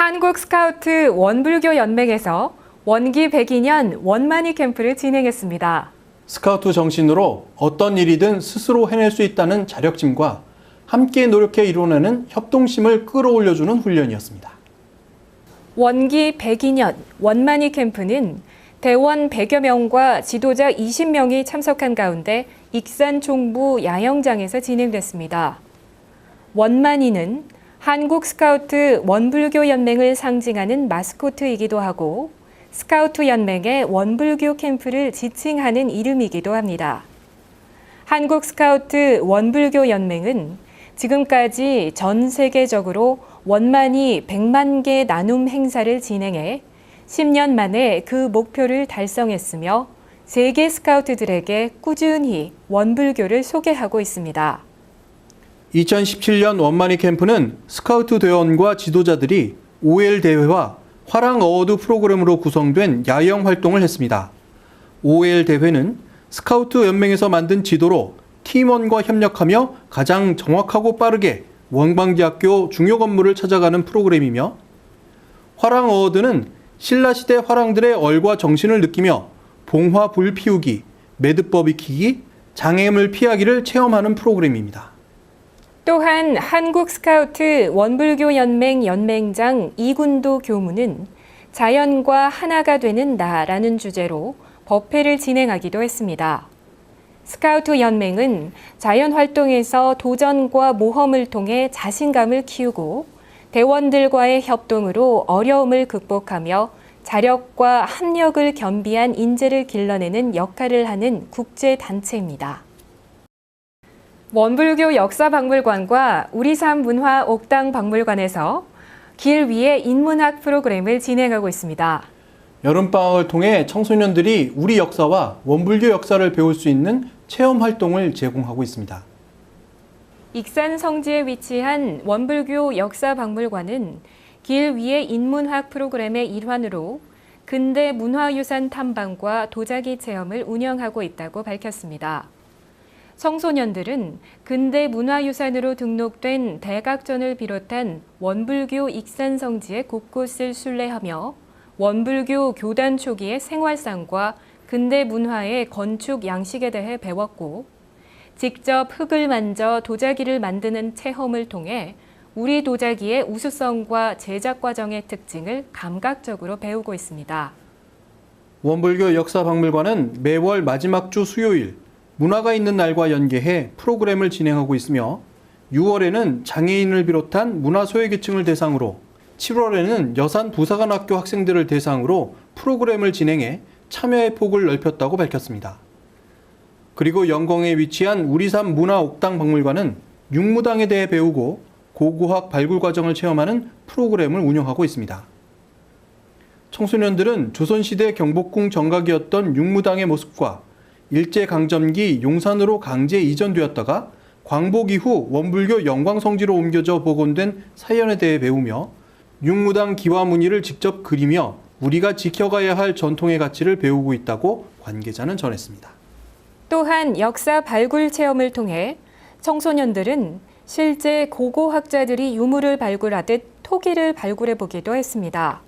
한국 스카우트 원불교 연맹에서 원기 102년 원만위 캠프를 진행했습니다. 스카우트 정신으로 어떤 일이든 스스로 해낼 수 있다는 자력심과 함께 노력해 이뤄내는 협동심을 끌어올려주는 훈련이었습니다. 원기 102년 원만위 캠프는 대원 100여 명과 지도자 20명이 참석한 가운데 익산 총부 야영장에서 진행됐습니다. 원만위는 한국 스카우트 원불교 연맹을 상징하는 마스코트이기도 하고 스카우트 연맹의 원불교 캠프를 지칭하는 이름이기도 합니다. 한국 스카우트 원불교 연맹은 지금까지 전 세계적으로 원만위 100만 개 나눔 행사를 진행해 10년 만에 그 목표를 달성했으며 세계 스카우트들에게 꾸준히 원불교를 소개하고 있습니다. 2017년 원만위 캠프는 스카우트 대원과 지도자들이 OL 대회와 화랑 어워드 프로그램으로 구성된 야영 활동을 했습니다. OL 대회는 스카우트 연맹에서 만든 지도로 팀원과 협력하며 가장 정확하고 빠르게 원광대학교 중요 건물을 찾아가는 프로그램이며, 화랑 어워드는 신라시대 화랑들의 얼과 정신을 느끼며 봉화 불 피우기, 매듭법 익히기, 장애물 피하기를 체험하는 프로그램입니다. 또한 한국 스카우트 원불교 연맹 연맹장 이군도 교무는 자연과 하나가 되는 나라는 주제로 법회를 진행하기도 했습니다. 스카우트 연맹은 자연 활동에서 도전과 모험을 통해 자신감을 키우고 대원들과의 협동으로 어려움을 극복하며 자력과 합력을 겸비한 인재를 길러내는 역할을 하는 국제단체입니다. 원불교 역사박물관과 우리삶 문화 옥당 박물관에서 길 위에 인문학 프로그램을 진행하고 있습니다. 여름방학을 통해 청소년들이 우리 역사와 원불교 역사를 배울 수 있는 체험 활동을 제공하고 있습니다. 익산 성지에 위치한 원불교 역사박물관은 길 위에 인문학 프로그램의 일환으로 근대 문화유산 탐방과 도자기 체험을 운영하고 있다고 밝혔습니다. 청소년들은 근대 문화유산으로 등록된 대각전을 비롯한 원불교 익산 성지의 곳곳을 순례하며 원불교 교단 초기의 생활상과 근대 문화의 건축 양식에 대해 배웠고, 직접 흙을 만져 도자기를 만드는 체험을 통해 우리 도자기의 우수성과 제작 과정의 특징을 감각적으로 배우고 있습니다. 원불교 역사박물관은 매월 마지막 주 수요일 문화가 있는 날과 연계해 프로그램을 진행하고 있으며, 6월에는 장애인을 비롯한 문화 소외계층을 대상으로, 7월에는 여산 부사관학교 학생들을 대상으로 프로그램을 진행해 참여의 폭을 넓혔다고 밝혔습니다. 그리고 영광에 위치한 우리삶 문화 옥당 박물관은 융무당에 대해 배우고 고고학 발굴 과정을 체험하는 프로그램을 운영하고 있습니다. 청소년들은 조선시대 경복궁 정각이었던 융무당의 모습과 일제강점기 용산으로 강제 이전되었다가 광복 이후 원불교 영광성지로 옮겨져 복원된 사연에 대해 배우며 융무당 기와무늬를 직접 그리며 우리가 지켜가야 할 전통의 가치를 배우고 있다고 관계자는 전했습니다. 또한 역사 발굴 체험을 통해 청소년들은 실제 고고학자들이 유물을 발굴하듯 토기를 발굴해 보기도 했습니다.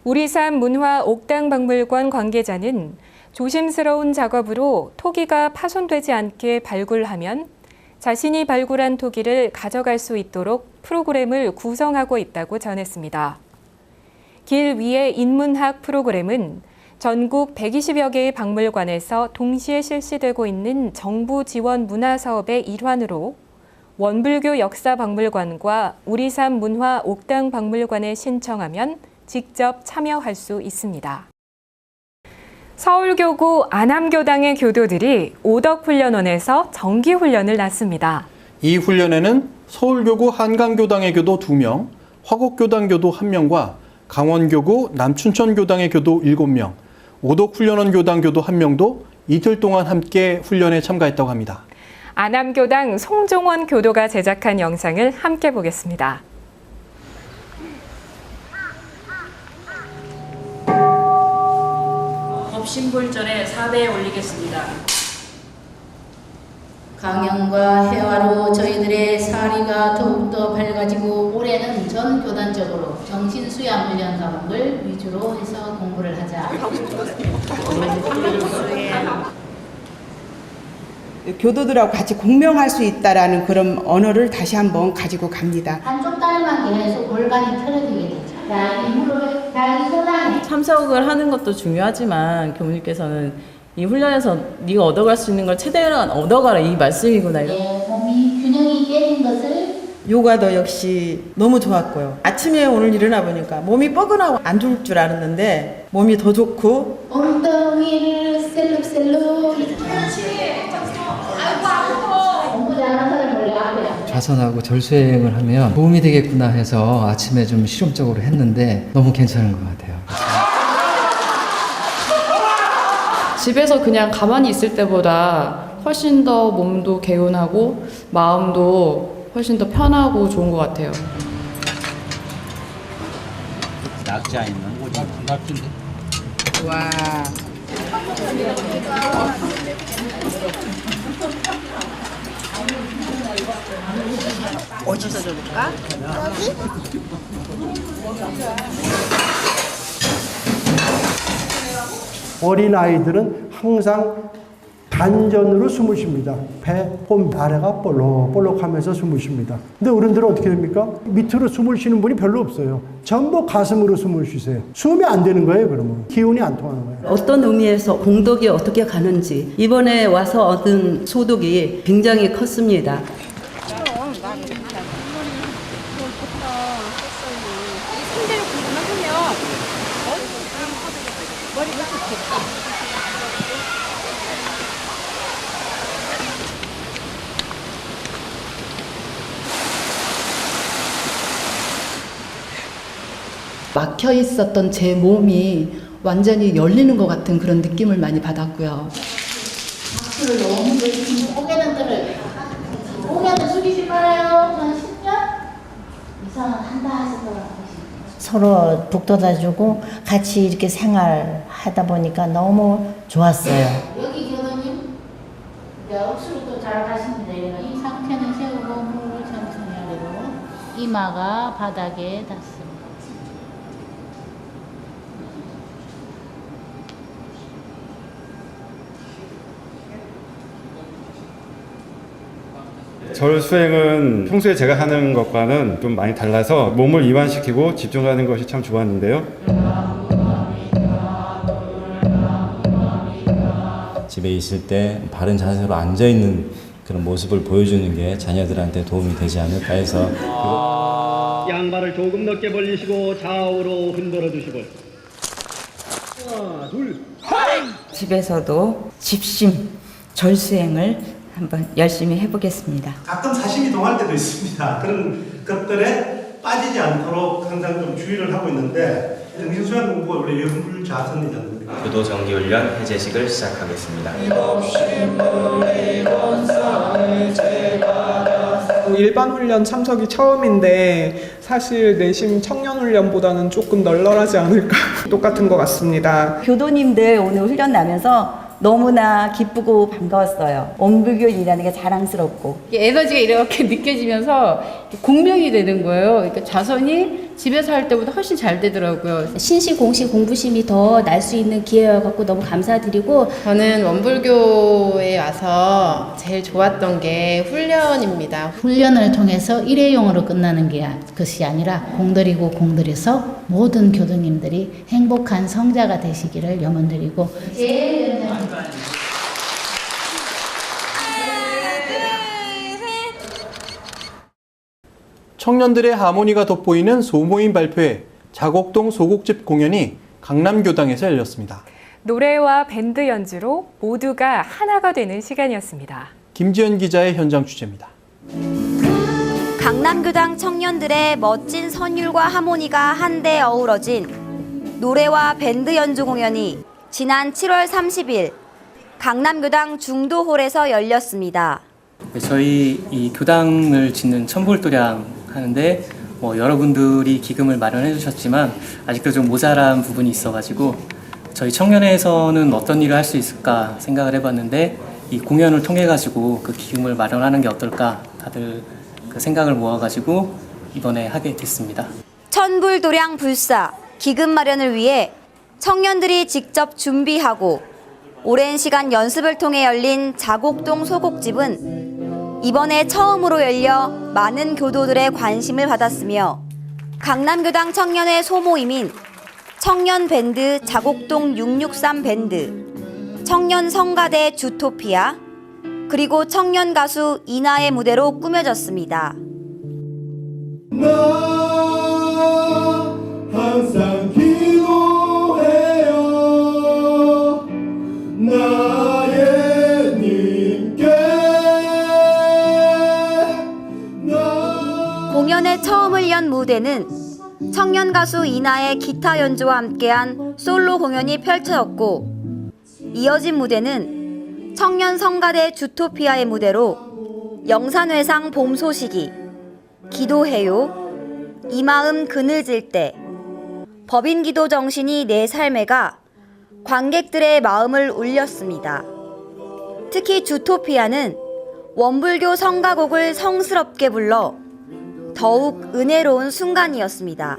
우리삶 문화 옥당 박물관 관계자는 조심스러운 작업으로 토기가 파손되지 않게 발굴하면 자신이 발굴한 토기를 가져갈 수 있도록 프로그램을 구성하고 있다고 전했습니다. 길 위의 인문학 프로그램은 전국 120여 개의 박물관에서 동시에 실시되고 있는 정부 지원 문화 사업의 일환으로 원불교 역사박물관과 우리삶 문화 옥당 박물관에 신청하면 직접 참여할 수 있습니다. 서울교구 안암교당의 교도들이 오덕훈련원에서 정기훈련을 낳습니다. 이 훈련에는 서울교구 한강교당의 교도 2명, 화곡교당 교도 1명과 강원교구 남춘천교당의 교도 7명, 오덕훈련원 교당 교도 1명도 이틀 동안 함께 훈련에 참가했다고 합니다. 안암교당 송종원 교도가 제작한 영상을 함께 보겠습니다. 법신불전에 4배에 올리겠습니다. 강연과 회화로 저희들의 사리가 더욱더 밝아지고 올해는 전 교단적으로 정신수양 훈련 과목을 위주로 해서 공부를 하자. 교도들하고 같이 공명할 수 있다라는 그런 언어를 다시 한번 가지고 갑니다. 한쪽 다리만 계속 골반이 틀어지게 되죠. 자, 이 무릎을 자기 손 안에. 참석을 하는 것도 중요하지만 교무님께서는 이 훈련에서 네가 얻어갈 수 있는 걸 최대한 얻어가라 이 말씀이구나. 몸이 균형이 깨진 것을 요가도 역시 너무 좋았고요. 아침에 오늘 일어나 보니까 몸이 뻐근하고 안 좋을 줄 알았는데 몸이 더 좋고 엉덩이를 셀룩셀룩. 그렇지. 아이고 아프고. 공부 잘하는 사람 원래 아파요. 좌선하고 절수행을 하면 도움이 되겠구나 해서 아침에 좀 실험적으로 했는데 너무 괜찮은 것 같아요. 집에서 그냥 가만히 있을 때보다 훨씬 더 몸도 개운하고 마음도 훨씬 더 편하고 좋은 것 같아요. 낙자 있는 거지. 낙지인데. 와. 어디서 줄까? 어린아이들은 항상 단전으로 숨을 쉽니다. 배, 홈, 아래가 볼록볼록하면서 숨을 쉽니다. 근데 어른들은 어떻게 됩니까? 밑으로 숨을 쉬는 분이 별로 없어요. 전부 가슴으로 숨을 쉬세요. 숨이 안 되는 거예요, 그러면. 기운이 안 통하는 거예요. 어떤 의미에서 공덕이 어떻게 가는지 이번에 와서 얻은 소득이 굉장히 컸습니다. 막혀 있었던 제 몸이 완전히 열리는 것 같은 그런 느낌을 많이 받았고요. 박수를 너무 내주시면 고개는 들어요. 고개는 숙이지 말아요. 한 10년 이상은 한다 하셨더라고요. 서로 북돋아주고 같이 이렇게 생활하다 보니까 너무 좋았어요. 여기 교도님 억수로도 잘 가십니다. 이 상태는 세우고 무릎을 천천히 아래로 이마가 바닥에 닿습니다. 절수행은 평소에 제가 하는 것과는 좀 많이 달라서 몸을 이완시키고 집중하는 것이 참 좋았는데요. 집에 있을 때 바른 자세로 앉아 있는 그런 모습을 보여주는 게 자녀들한테 도움이 되지 않을까 해서 양발을 조금 넓게 벌리시고 좌우로 흔들어 주시고 하나 둘 집에서도 집심 절수행을 한번 열심히 해보겠습니다. 가끔 사심이 동할 때도 있습니다. 그런 것들에 빠지지 않도록 항상 좀 주의를 하고 있는데 정신수양 공부가 원래 연불자선이지 않습니까? 교도 정기훈련 해제식을 시작하겠습니다. 일반 훈련 참석이 처음인데 사실 내심 청년 훈련보다는 조금 널널하지 않을까 똑같은 것 같습니다. 교도님들 오늘 훈련 나면서 너무나 기쁘고 반가웠어요. 원불교인이라는 게 자랑스럽고 에너지가 이렇게 느껴지면서 공명이 되는 거예요. 그러니까 자선이 집에서 할 때보다 훨씬 잘 되더라고요. 신시 공시 공부심이 더 날 수 있는 기회여갖고 너무 감사드리고 저는 원불교에 와서 제일 좋았던 게 훈련입니다. 훈련을 통해서 일회용으로 끝나는 것이 아니라 공들이고 공들여서 모든 교도님들이 행복한 성자가 되시기를 염원드리고 제일 청년들의 하모니가 돋보이는 소모임 발표회 자곡동 소곡집 공연이 강남교당에서 열렸습니다. 노래와 밴드 연주로 모두가 하나가 되는 시간이었습니다. 김지연 기자의 현장 취재입니다. 강남교당 청년들의 멋진 선율과 하모니가 한데 어우러진 노래와 밴드 연주 공연이 지난 7월 30일 강남교당 중도홀에서 열렸습니다. 저희 이 교당을 짓는 천불도량 하는데 여러분들이 기금을 마련해 주셨지만 아직도 좀 모자란 부분이 있어가지고 저희 청년회에서는 어떤 일을 할 수 있을까 생각을 해봤는데 이 공연을 통해 가지고 그 기금을 마련하는 게 어떨까 다들 그 생각을 모아가지고 이번에 하게 됐습니다. 천불도량 불사 기금 마련을 위해 청년들이 직접 준비하고 오랜 시간 연습을 통해 열린 자곡동 소곡집은 이번에 처음으로 열려 많은 교도들의 관심을 받았으며 강남교당 청년의 소모임인 청년밴드 자곡동 663 밴드, 청년 성가대 주토피아, 그리고 청년 가수 이나의 무대로 꾸며졌습니다. 나 항상 기도해요 나의 님께. 공연의 처음을 연 무대는 청년 가수 이나의 기타 연주와 함께한 솔로 공연이 펼쳐졌고, 이어진 무대는 청년 성가대 주토피아의 무대로 영산회상 봄 소식이, 기도해요, 이 마음 그늘질 때, 법인 기도 정신이 내 삶에가 관객들의 마음을 울렸습니다. 특히 주토피아는 원불교 성가곡을 성스럽게 불러 더욱 은혜로운 순간이었습니다.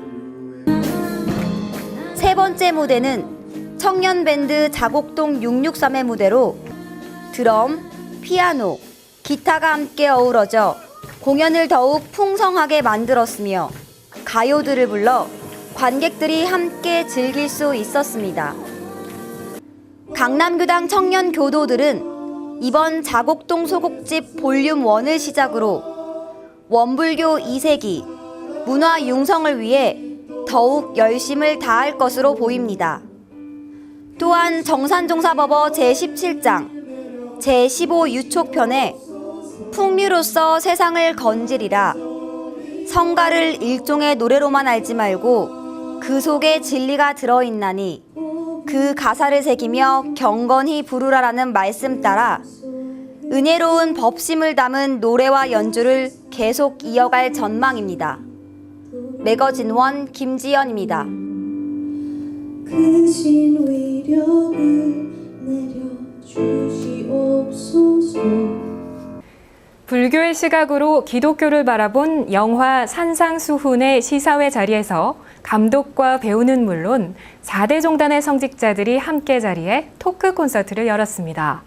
세 번째 무대는 청년밴드 자곡동 663의 무대로 드럼, 피아노, 기타가 함께 어우러져 공연을 더욱 풍성하게 만들었으며 가요들을 불러 관객들이 함께 즐길 수 있었습니다. 강남교당 청년 교도들은 이번 자곡동 소곡집 볼륨 1을 시작으로 원불교 2세기 문화 융성을 위해 더욱 열심을 다할 것으로 보입니다. 또한 정산종사법어 제17장 제15 유촉편에 풍류로서 세상을 건지리라, 성가를 일종의 노래로만 알지 말고 그 속에 진리가 들어있나니 그 가사를 새기며 경건히 부르라라는 말씀 따라 은혜로운 법심을 담은 노래와 연주를 계속 이어갈 전망입니다. 매거진 원 김지연입니다. 크신 위력을 내려주시옵소서. 불교의 시각으로 기독교를 바라본 영화 산상수훈의 시사회 자리에서 감독과 배우는 물론 4대 종단의 성직자들이 함께 자리해 토크 콘서트를 열었습니다.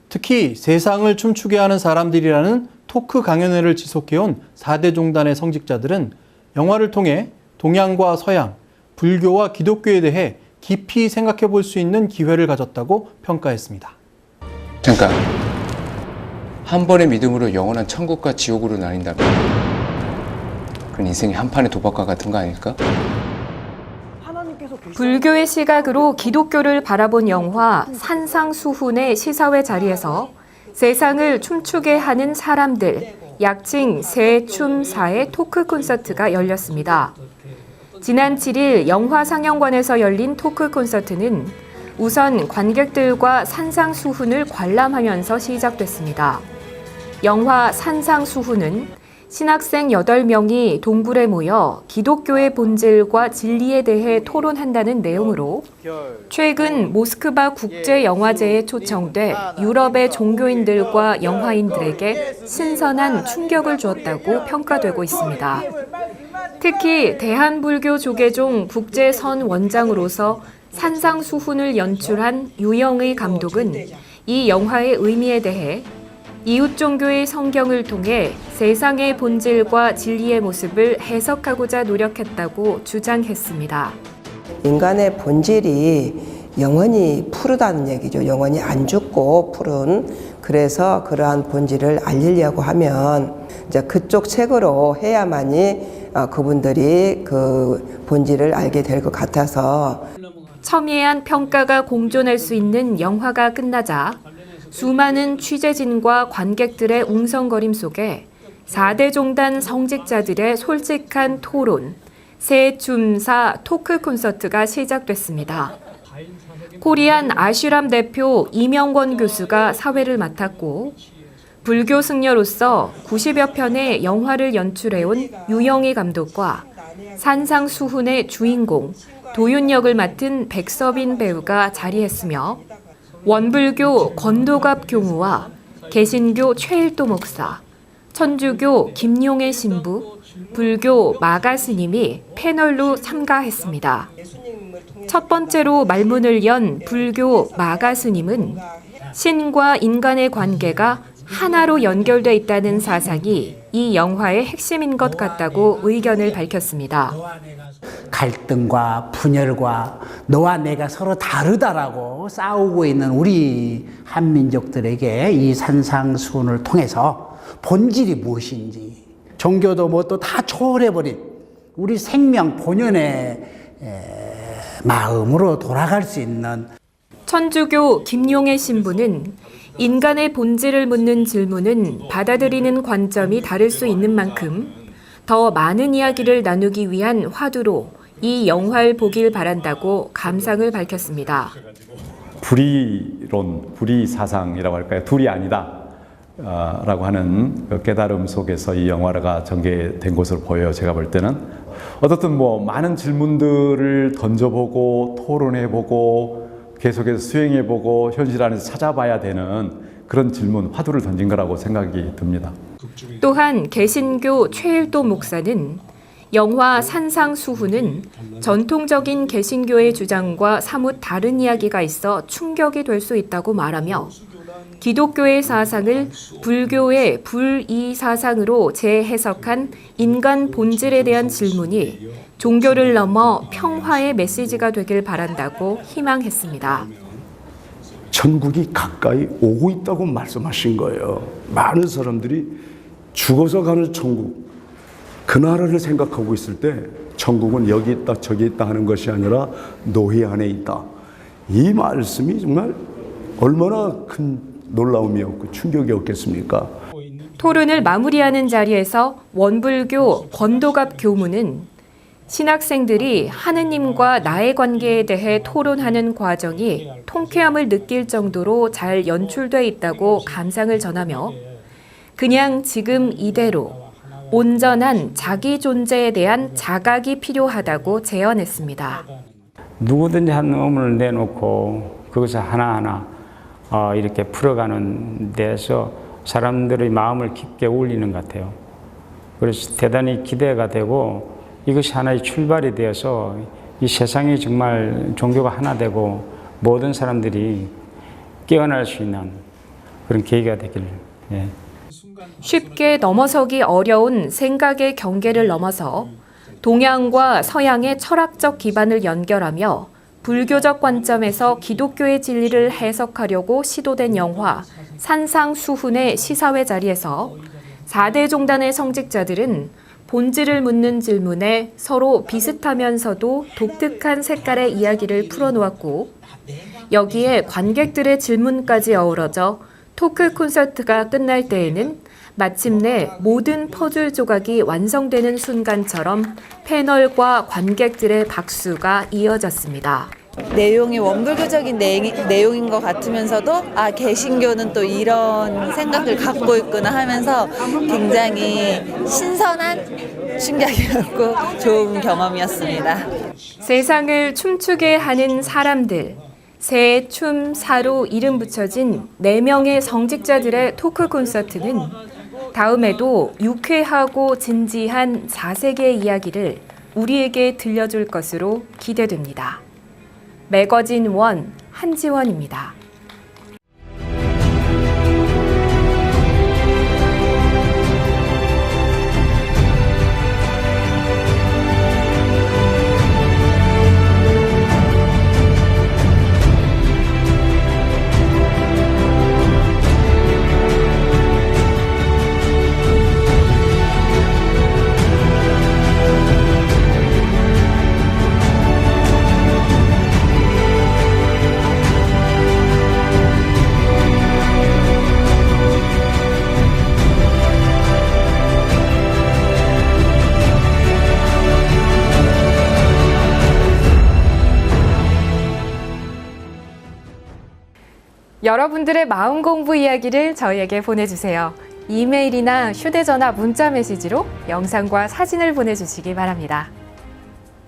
특히 세상을 춤추게 하는 사람들이라는 토크 강연회를 지속해온 4대 종단의 성직자들은 영화를 통해 동양과 서양, 불교와 기독교에 대해 깊이 생각해 볼 수 있는 기회를 가졌다고 평가했습니다. 잠깐, 한 번의 믿음으로 영원한 천국과 지옥으로 나뉜다면 그건 인생이 한판의 도박과 같은 거 아닐까? 불교의 시각으로 기독교를 바라본 영화 산상수훈의 시사회 자리에서 세상을 춤추게 하는 사람들, 약칭 새춤사의 토크 콘서트가 열렸습니다. 지난 7일 영화 상영관에서 열린 토크 콘서트는 우선 관객들과 산상수훈을 관람하면서 시작됐습니다. 영화 산상수훈은 신학생 8명이 동굴에 모여 기독교의 본질과 진리에 대해 토론한다는 내용으로 최근 모스크바 국제영화제에 초청돼 유럽의 종교인들과 영화인들에게 신선한 충격을 주었다고 평가되고 있습니다. 특히 대한불교조계종 국제선원장으로서 산상수훈을 연출한 유영의 감독은 이 영화의 의미에 대해 이웃 종교의 성경을 통해 세상의 본질과 진리의 모습을 해석하고자 노력했다고 주장했습니다. 인간의 본질이 영원히 푸르다는 얘기죠. 영원히 안 죽고 푸른. 그래서 그러한 본질을 알리려고 하면 이제 그쪽 책으로 해야만이 그분들이 그 본질을 알게 될 것 같아서. 첨예한 평가가 공존할 수 있는 영화가 끝나자 수많은 취재진과 관객들의 웅성거림 속에 4대 종단 성직자들의 솔직한 토론, 새춤사 토크 콘서트가 시작됐습니다. 코리안 아슈람 대표 이명권 교수가 사회를 맡았고, 불교 승려로서 90여 편의 영화를 연출해온 유영희 감독과 산상수훈의 주인공, 도윤 역을 맡은 백서빈 배우가 자리했으며 원불교 권도갑 교무와 개신교 최일도 목사, 천주교 김용애 신부, 불교 마가 스님이 패널로 참가했습니다. 첫 번째로 말문을 연 불교 마가 스님은 신과 인간의 관계가 하나로 연결돼 있다는 사상이 이 영화의 핵심인 것 같다고 의견을 밝혔습니다. 갈등과 분열과 너와 내가 서로 다르다라고 싸우고 있는 우리 한민족들에게 이 산상수훈을 통해서 본질이 무엇인지, 종교도 뭐 또 다 초월해버린 우리 생명 본연의 마음으로 돌아갈 수 있는. 천주교 김용애 신부는 인간의 본질을 묻는 질문은 받아들이는 관점이 다를 수 있는 만큼 더 많은 이야기를 나누기 위한 화두로 이 영화를 보길 바란다고 감상을 밝혔습니다. 불의론, 불의사상이라고 할까요? 둘이 아니다 라고 하는 그 깨달음 속에서 이 영화가 전개된 것으로 보여요. 제가 볼 때는 어떻든 뭐 많은 질문들을 던져보고 토론해보고 계속해서 수행해보고 현실 안에서 찾아봐야 되는 그런 질문, 화두를 던진 거라고 생각이 듭니다. 또한 개신교 최일도 목사는 영화 산상수훈은 전통적인 개신교의 주장과 사뭇 다른 이야기가 있어 충격이 될 수 있다고 말하며 기독교의 사상을 불교의 불이 사상으로 재해석한 인간 본질에 대한 질문이 종교를 넘어 평화의 메시지가 되길 바란다고 희망했습니다. 천국이 가까이 오고 있다고 말씀하신 거예요. 많은 사람들이 죽어서 가는 천국, 그 나라를 생각하고 있을 때 천국은 여기 있다 저기 있다 하는 것이 아니라 노예 안에 있다. 이 말씀이 정말 얼마나 큰 놀라움이었고 충격이었겠습니까? 토론을 마무리하는 자리에서 원불교 권도갑 교무는 신학생들이 하느님과 나의 관계에 대해 토론하는 과정이 통쾌함을 느낄 정도로 잘 연출돼 있다고 감상을 전하며 그냥 지금 이대로 온전한 자기 존재에 대한 자각이 필요하다고 제언했습니다. 누구든지 한 의문을 내놓고 그것을 하나하나 이렇게 풀어가는 데서 사람들의 마음을 깊게 울리는 것 같아요. 그래서 대단히 기대가 되고 이것이 하나의 출발이 되어서 이 세상이 정말 종교가 하나 되고 모든 사람들이 깨어날 수 있는 그런 계기가 되길. 쉽게 넘어서기 어려운 생각의 경계를 넘어서 동양과 서양의 철학적 기반을 연결하며 불교적 관점에서 기독교의 진리를 해석하려고 시도된 영화 산상수훈의 시사회 자리에서 4대 종단의 성직자들은 본질을 묻는 질문에 서로 비슷하면서도 독특한 색깔의 이야기를 풀어놓았고 여기에 관객들의 질문까지 어우러져 토크 콘서트가 끝날 때에는 마침내 모든 퍼즐 조각이 완성되는 순간처럼 패널과 관객들의 박수가 이어졌습니다. 내용이 원불교적인 내용인 것 같으면서도 개신교는 또 이런 생각을 갖고 있구나 하면서 굉장히 신선한 충격이었고 좋은 경험이었습니다. 세상을 춤추게 하는 사람들, 새, 춤, 사로 이름 붙여진 4명의 성직자들의 토크 콘서트는 다음에도 유쾌하고 진지한 4세계의 이야기를 우리에게 들려줄 것으로 기대됩니다. 매거진 원 한지원입니다. 여러분들의 마음 공부 이야기를 저희에게 보내주세요. 이메일이나 휴대전화 문자 메시지로 영상과 사진을 보내주시기 바랍니다.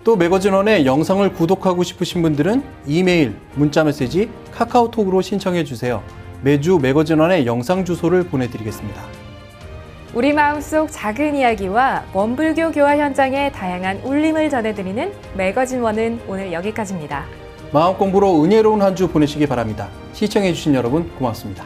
또 매거진원의 영상을 구독하고 싶으신 분들은 이메일, 문자메시지, 카카오톡으로 신청해 주세요. 매주 매거진원의 영상 주소를 보내드리겠습니다. 우리 마음속 작은 이야기와 원불교 교화 현장의 다양한 울림을 전해드리는 매거진원은 오늘 여기까지입니다. 마음 공부로 은혜로운 한 주 보내시기 바랍니다. 시청해 주신 여러분 고맙습니다.